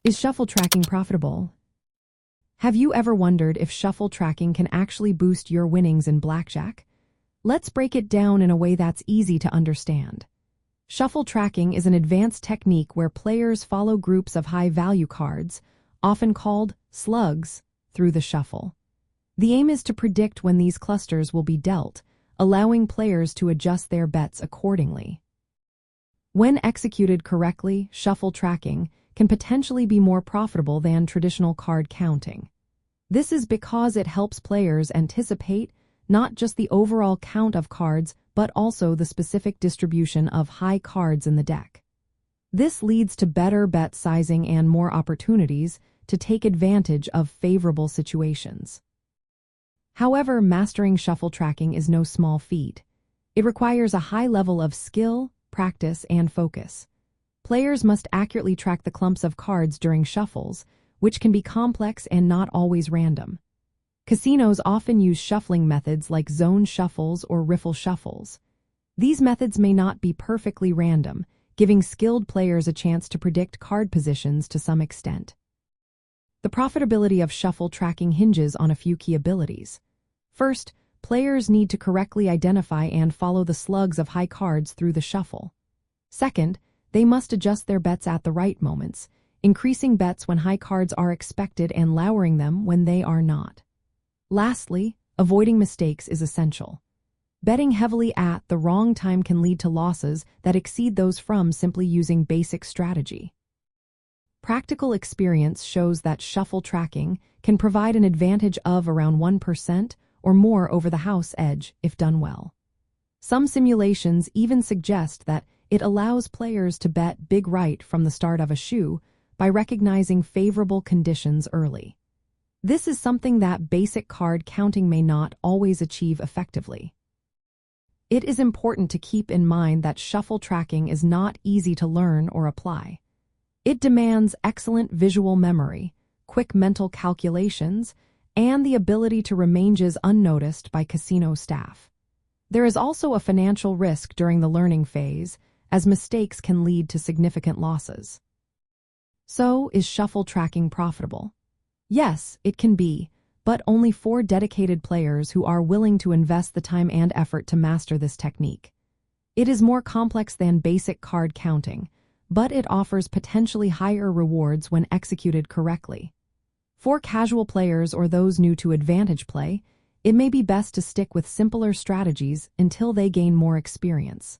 Is shuffle tracking profitable? Have you ever wondered if shuffle tracking can actually boost your winnings in blackjack? Let's break it down in a way that's easy to understand. Shuffle tracking is an advanced technique where players follow groups of high-value cards, often called slugs, through the shuffle. The aim is to predict when these clusters will be dealt, allowing players to adjust their bets accordingly. When executed correctly, shuffle tracking can potentially be more profitable than traditional card counting. This is because it helps players anticipate not just the overall count of cards, but also the specific distribution of high cards in the deck. This leads to better bet sizing and more opportunities to take advantage of favorable situations. However, mastering shuffle tracking is no small feat. It requires a high level of skill, practice, and focus. Players must accurately track the clumps of cards during shuffles, which can be complex and not always random. Casinos often use shuffling methods like zone shuffles or riffle shuffles. These methods may not be perfectly random, giving skilled players a chance to predict card positions to some extent. The profitability of shuffle tracking hinges on a few key abilities. First, players need to correctly identify and follow the slugs of high cards through the shuffle. Second, they must adjust their bets at the right moments, increasing bets when high cards are expected and lowering them when they are not. Lastly, avoiding mistakes is essential. Betting heavily at the wrong time can lead to losses that exceed those from simply using basic strategy. Practical experience shows that shuffle tracking can provide an advantage of around 1% or more over the house edge if done well. Some simulations even suggest that it allows players to bet big right from the start of a shoe by recognizing favorable conditions early. This is something that basic card counting may not always achieve effectively. It is important to keep in mind that shuffle tracking is not easy to learn or apply. It demands excellent visual memory, quick mental calculations, and the ability to remain unnoticed by casino staff. There is also a financial risk during the learning phase, as mistakes can lead to significant losses. So, is shuffle tracking profitable? Yes, it can be, but only for dedicated players who are willing to invest the time and effort to master this technique. It is more complex than basic card counting, but it offers potentially higher rewards when executed correctly. For casual players or those new to advantage play, it may be best to stick with simpler strategies until they gain more experience.